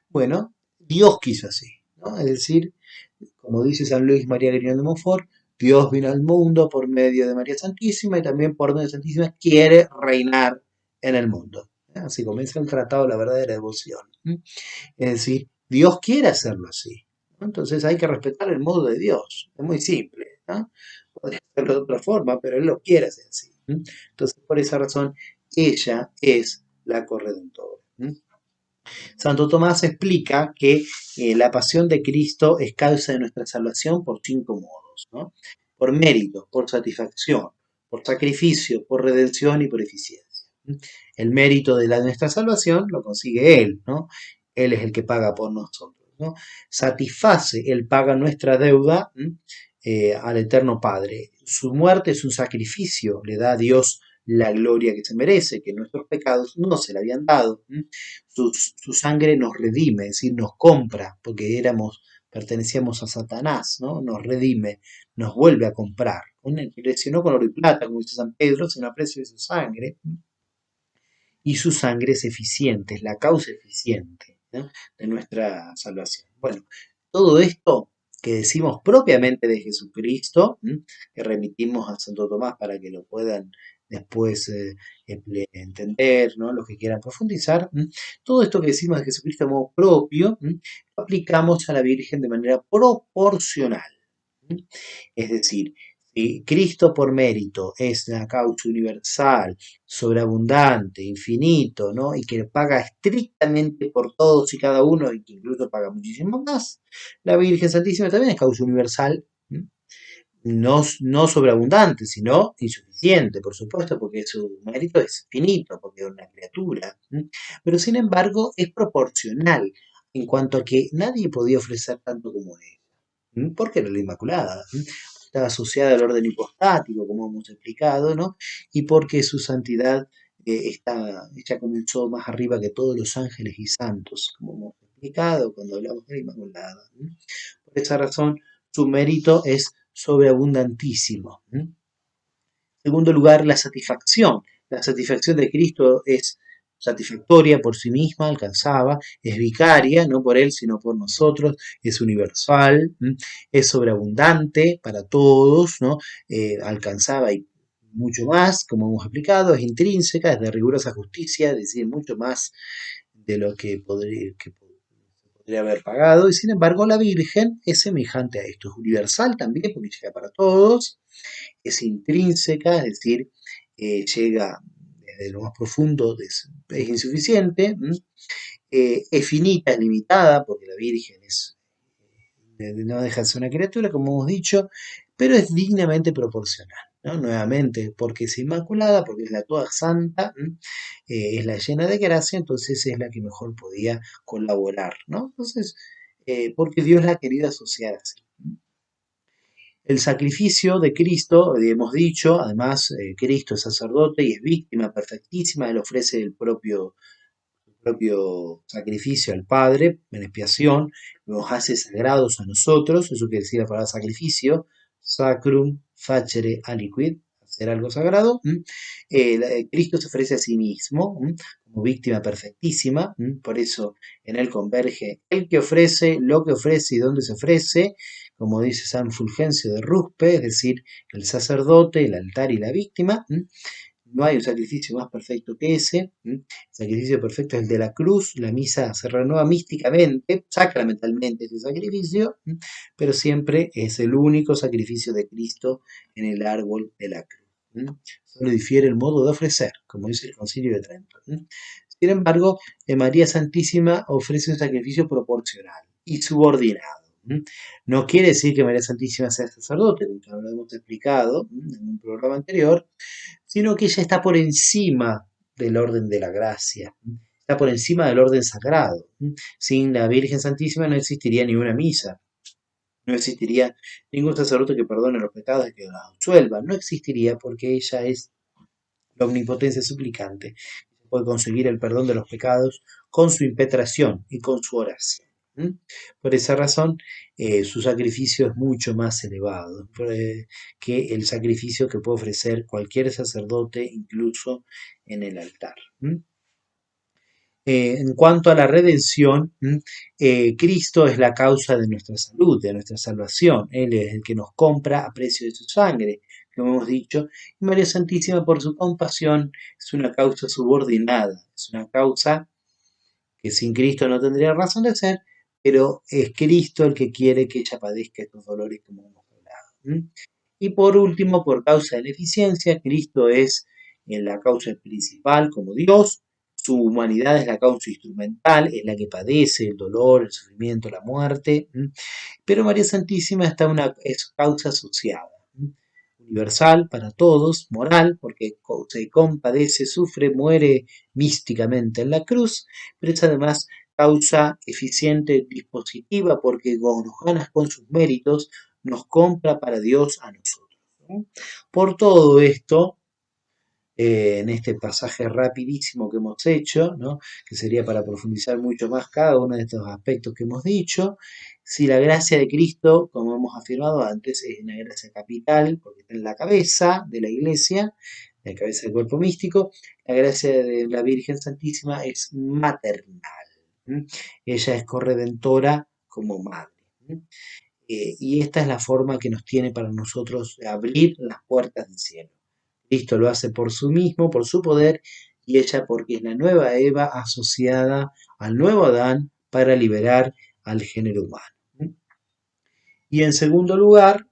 Speaker 1: Bueno, Dios quiso así, ¿no? Es decir, como dice San Luis María Griñón de Montfort, Dios vino al mundo por medio de María Santísima y también por medio de Santísima quiere reinar en el mundo. Así comienza el tratado de la verdadera devoción. Es decir, Dios quiere hacerlo así. Entonces hay que respetar el modo de Dios. Es muy simple. ¿No? Podría hacerlo de otra forma, pero Él lo quiere hacer así. Entonces, por esa razón, ella es la corredentora. Santo Tomás explica que la pasión de Cristo es causa de nuestra salvación por 5 modos, ¿no? Por mérito, por satisfacción, por sacrificio, por redención y por eficiencia. El mérito de nuestra salvación lo consigue Él, ¿no? Él es el que paga por nosotros, ¿no? Satisface, Él paga nuestra deuda al Eterno Padre. Su muerte es un sacrificio, le da a Dios la gloria que se merece, que nuestros pecados no se le habían dado. Su sangre nos redime, es decir, nos compra, porque pertenecíamos a Satanás, ¿no? Nos redime, nos vuelve a comprar. Un precio no con oro y plata, como dice San Pedro, sino a precio de su sangre. Y su sangre es eficiente, es la causa eficiente, ¿no? De nuestra salvación. Bueno, todo esto que decimos propiamente de Jesucristo, que remitimos a Santo Tomás para que lo puedan después entender, ¿no? Los que quieran profundizar, todo esto que decimos de Jesucristo de modo propio, lo aplicamos a la Virgen de manera proporcional. Es decir, si Cristo por mérito es la causa universal, sobreabundante, infinito, ¿no? Y que paga estrictamente por todos y cada uno, y que incluso paga muchísimo más, la Virgen Santísima también es causa universal, no sobreabundante, sino insuficiente, por supuesto, porque su mérito es finito, porque es una criatura, pero sin embargo es proporcional en cuanto a que nadie podía ofrecer tanto como ella, porque era la Inmaculada, está asociada al orden hipostático, como hemos explicado, ¿no? Y porque su santidad ella comenzó más arriba que todos los ángeles y santos, como hemos explicado cuando hablamos de la Inmaculada. Por esa razón, su mérito es sobreabundantísimo. En segundo lugar, la satisfacción. La satisfacción de Cristo es satisfactoria por sí misma, alcanzaba, es vicaria, no por él, sino por nosotros, es universal, es sobreabundante para todos, ¿no? Alcanzaba y mucho más, como hemos explicado, es intrínseca, es de rigurosa justicia, es decir, mucho más de lo que podría haber pagado, y sin embargo la Virgen es semejante a esto, es universal también, porque llega para todos, es intrínseca, es decir, llega desde lo más profundo, es insuficiente, es finita, es limitada, porque la Virgen no deja de ser una criatura, como hemos dicho, pero es dignamente proporcional, ¿no? Nuevamente, porque es inmaculada, porque es la toda santa, es la llena de gracia, entonces es la que mejor podía colaborar, ¿no? Entonces, porque Dios la ha querido asociar así. El sacrificio de Cristo, hemos dicho, además, Cristo es sacerdote y es víctima perfectísima, Él ofrece el propio sacrificio al Padre en expiación, nos hace sagrados a nosotros, eso quiere decir la palabra sacrificio, sacrum facere aliquid, hacer algo sagrado. Cristo se ofrece a sí mismo como víctima perfectísima, por eso en él converge el que ofrece, lo que ofrece y dónde se ofrece, como dice San Fulgencio de Ruspe, es decir, el sacerdote, el altar y la víctima. No hay un sacrificio más perfecto que ese. El sacrificio perfecto es el de la cruz. La misa se renueva místicamente, sacramentalmente ese sacrificio, pero siempre es el único sacrificio de Cristo en el árbol de la cruz. Solo difiere el modo de ofrecer, como dice el Concilio de Trento. Sin embargo, María Santísima ofrece un sacrificio proporcional y subordinado. No quiere decir que María Santísima sea sacerdote, como lo hemos explicado en un programa anterior, sino que ella está por encima del orden de la gracia, está por encima del orden sagrado. Sin la Virgen Santísima no existiría ni una misa, no existiría ningún sacerdote que perdone los pecados y que los absuelva, no existiría porque ella es la omnipotencia suplicante, puede conseguir el perdón de los pecados con su impetración y con su oración. Por esa razón, su sacrificio es mucho más elevado que el sacrificio que puede ofrecer cualquier sacerdote, incluso en el altar. En cuanto a la redención, Cristo es la causa de nuestra salud, de nuestra salvación. Él es el que nos compra a precio de su sangre, como hemos dicho. Y María Santísima, por su compasión, es una causa subordinada, es una causa que sin Cristo no tendría razón de ser, pero es Cristo el que quiere que ella padezca estos dolores como hemos hablado. Y por último, por causa de la eficiencia, Cristo es la causa principal como Dios, su humanidad es la causa instrumental, es la que padece el dolor, el sufrimiento, la muerte, pero María Santísima es causa asociada, universal para todos, moral, porque se compadece, sufre, muere místicamente en la cruz, pero es además causa eficiente dispositiva porque nos gana con sus méritos, nos compra para Dios a nosotros. Por todo esto, en este pasaje rapidísimo que hemos hecho, ¿no? Que sería para profundizar mucho más cada uno de estos aspectos que hemos dicho, si la gracia de Cristo, como hemos afirmado antes, es una gracia capital, porque está en la cabeza de la iglesia, en la cabeza del cuerpo místico, la gracia de la Virgen Santísima es maternal. Ella es corredentora como madre. Y esta es la forma que nos tiene para nosotros de abrir las puertas del cielo. Cristo lo hace por sí mismo, por su poder, y ella porque es la nueva Eva asociada al nuevo Adán para liberar al género humano. Y en segundo lugar,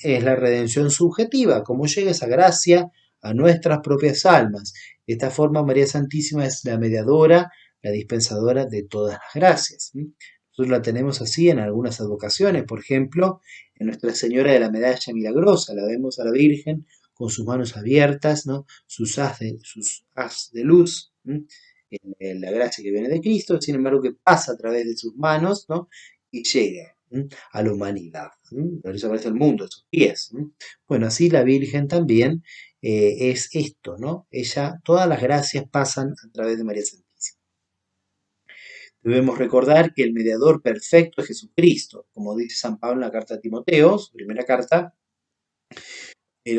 Speaker 1: es la redención subjetiva, cómo llega esa gracia a nuestras propias almas. De esta forma, María Santísima es la mediadora, la dispensadora de todas las gracias. Nosotros la tenemos así en algunas advocaciones, por ejemplo, en Nuestra Señora de la Medalla Milagrosa, la vemos a la Virgen con sus manos abiertas, ¿no? sus haz de luz, en la gracia que viene de Cristo, sin embargo que pasa a través de sus manos, ¿no? Y llega a la humanidad. Por eso aparece el mundo, a sus pies. Bueno, así la Virgen también es esto, ¿no? Ella, todas las gracias pasan a través de María Santísima. Debemos recordar que el mediador perfecto es Jesucristo, como dice San Pablo en la carta a Timoteo, su primera carta,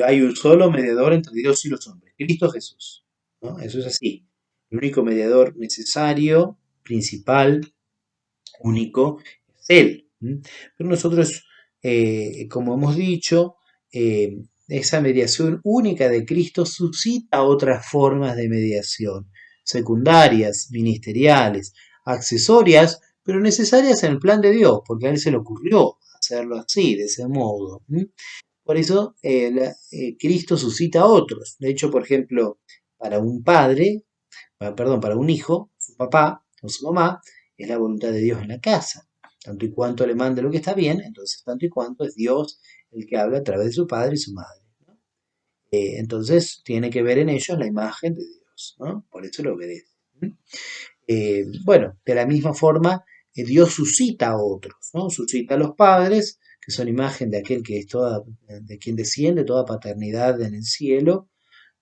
Speaker 1: hay un solo mediador entre Dios y los hombres, Cristo Jesús, ¿no? Eso es así. El único mediador necesario, principal, único, es Él. Pero nosotros, como hemos dicho, esa mediación única de Cristo suscita otras formas de mediación, secundarias, ministeriales, accesorias, pero necesarias en el plan de Dios, porque a Él se le ocurrió hacerlo así, de ese modo. Por eso Cristo suscita a otros. De hecho, por ejemplo, para un padre, perdón, para un hijo, su papá o su mamá, es la voluntad de Dios en la casa. Tanto y cuanto le mande lo que está bien, entonces tanto y cuanto es Dios el que habla a través de su padre y su madre. Entonces tiene que ver en ellos la imagen de Dios, ¿no? Por eso lo obedece. Bueno, de la misma forma, Dios suscita a otros, ¿no? Suscita a los padres, que son imagen de aquel que es toda, de quien desciende toda paternidad en el cielo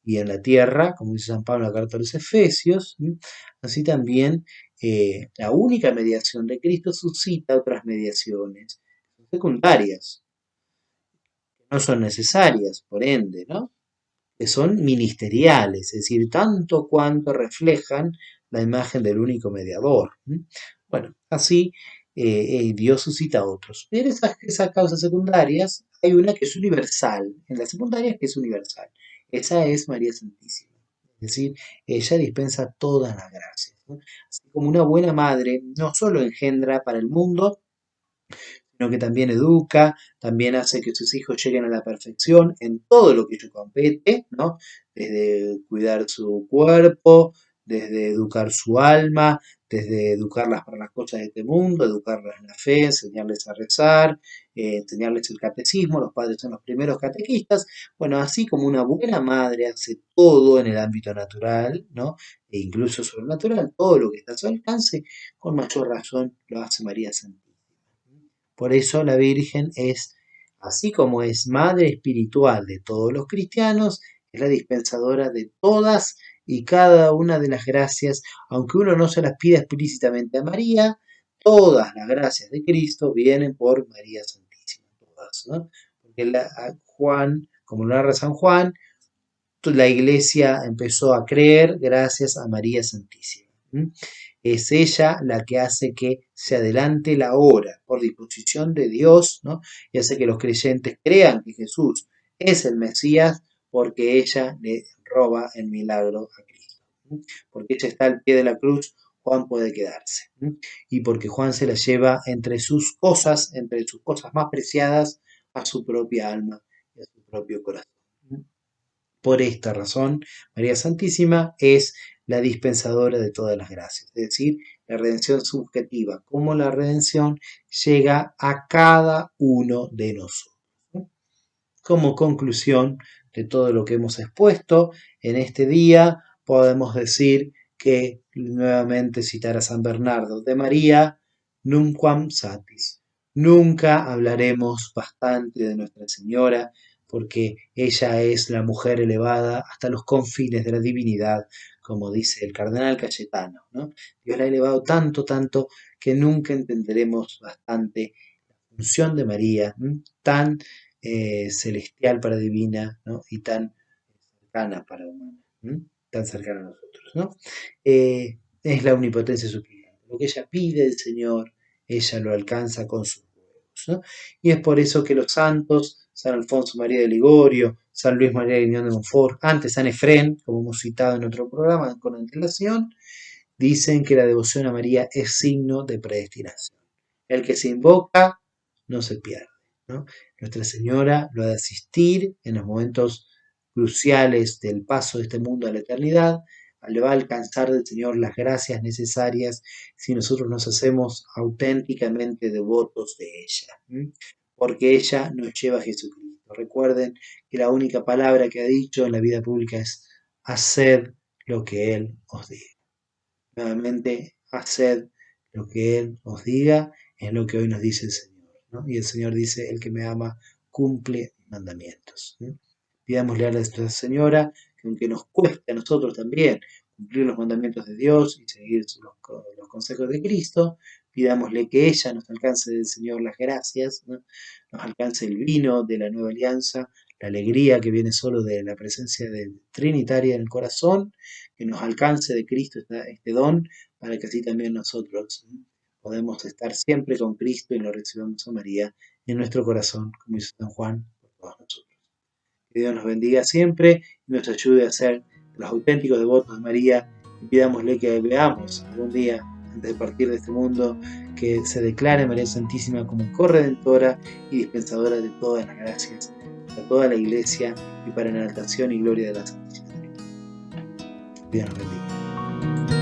Speaker 1: y en la tierra, como dice San Pablo en la carta de los Efesios. Así también la única mediación de Cristo suscita otras mediaciones secundarias, que no son necesarias, por ende, ¿no? Que son ministeriales, es decir, tanto cuanto reflejan la imagen del único mediador. Bueno, así Dios suscita a otros. Pero esas causas secundarias, hay una que es universal, en las secundarias que es universal. Esa es María Santísima. Es decir, ella dispensa todas las gracias. Así como una buena madre no solo engendra para el mundo, sino que también educa, también hace que sus hijos lleguen a la perfección en todo lo que ellos compete, ¿no? Desde cuidar su cuerpo, desde educar su alma, desde educarlas para las cosas de este mundo, educarlas en la fe, enseñarles a rezar, enseñarles el catecismo, los padres son los primeros catequistas, bueno, así como una buena madre hace todo en el ámbito natural, ¿no? E incluso sobrenatural, todo lo que está a su alcance, con mayor razón lo hace María Santísima. Por eso la Virgen es, así como es madre espiritual de todos los cristianos, es la dispensadora de todas y cada una de las gracias, aunque uno no se las pida explícitamente a María, todas las gracias de Cristo vienen por María Santísima, todas, ¿no? Porque Juan, como lo narra San Juan, la iglesia empezó a creer gracias a María Santísima. Es ella la que hace que se adelante la hora por disposición de Dios, ¿no? Y hace que los creyentes crean que Jesús es el Mesías porque ella le roba el milagro a Cristo. Porque ella está al pie de la cruz, Juan puede quedarse. Y porque Juan se la lleva entre sus cosas más preciadas, a su propia alma y a su propio corazón. Por esta razón, María Santísima es la dispensadora de todas las gracias, es decir, la redención subjetiva, como la redención llega a cada uno de nosotros. Como conclusión de todo lo que hemos expuesto en este día, podemos decir que nuevamente citar a San Bernardo de María, nunquam satis. Nunca hablaremos bastante de Nuestra Señora, porque ella es la mujer elevada hasta los confines de la divinidad, como dice el cardenal Cayetano, ¿no? Dios la ha elevado tanto, tanto, que nunca entenderemos bastante la función de María, tan celestial para divina, ¿no? Y tan cercana para humana, tan cercana a nosotros, ¿no? Es la omnipotencia suplicante. Lo que ella pide del Señor, ella lo alcanza con sus huevos, ¿no? Y es por eso que los santos, San Alfonso María de Ligorio, San Luis María de Griñón de Montfort, antes San Efrén, como hemos citado en otro programa con antelación, dicen que la devoción a María es signo de predestinación. El que se invoca no se pierde, ¿no? Nuestra Señora lo ha de asistir en los momentos cruciales del paso de este mundo a la eternidad, le va a alcanzar del Señor las gracias necesarias si nosotros nos hacemos auténticamente devotos de ella, porque ella nos lleva a Jesucristo. Recuerden que la única palabra que ha dicho en la vida pública es: haced lo que Él os diga. Nuevamente, haced lo que Él os diga, es lo que hoy nos dice el Señor, ¿no? Y el Señor dice: el que me ama cumple mis mandamientos. Pidámosle a Nuestra Señora que, aunque nos cueste a nosotros también cumplir los mandamientos de Dios y seguir los consejos de Cristo, pidámosle que ella nos alcance del Señor las gracias, ¿no? Nos alcance el vino de la nueva alianza, la alegría que viene solo de la presencia Trinitaria en el corazón, que nos alcance de Cristo este don, para que así también nosotros podemos estar siempre con Cristo y lo recibamos a María en nuestro corazón, como hizo San Juan por todos nosotros. Que Dios nos bendiga siempre y nos ayude a ser los auténticos devotos de María, y pidámosle que veamos algún día, antes de partir de este mundo, que se declare María Santísima como corredentora y dispensadora de todas las gracias para toda la Iglesia y para la enaltación y gloria de la Santísima Trinidad. Dios nos bendiga.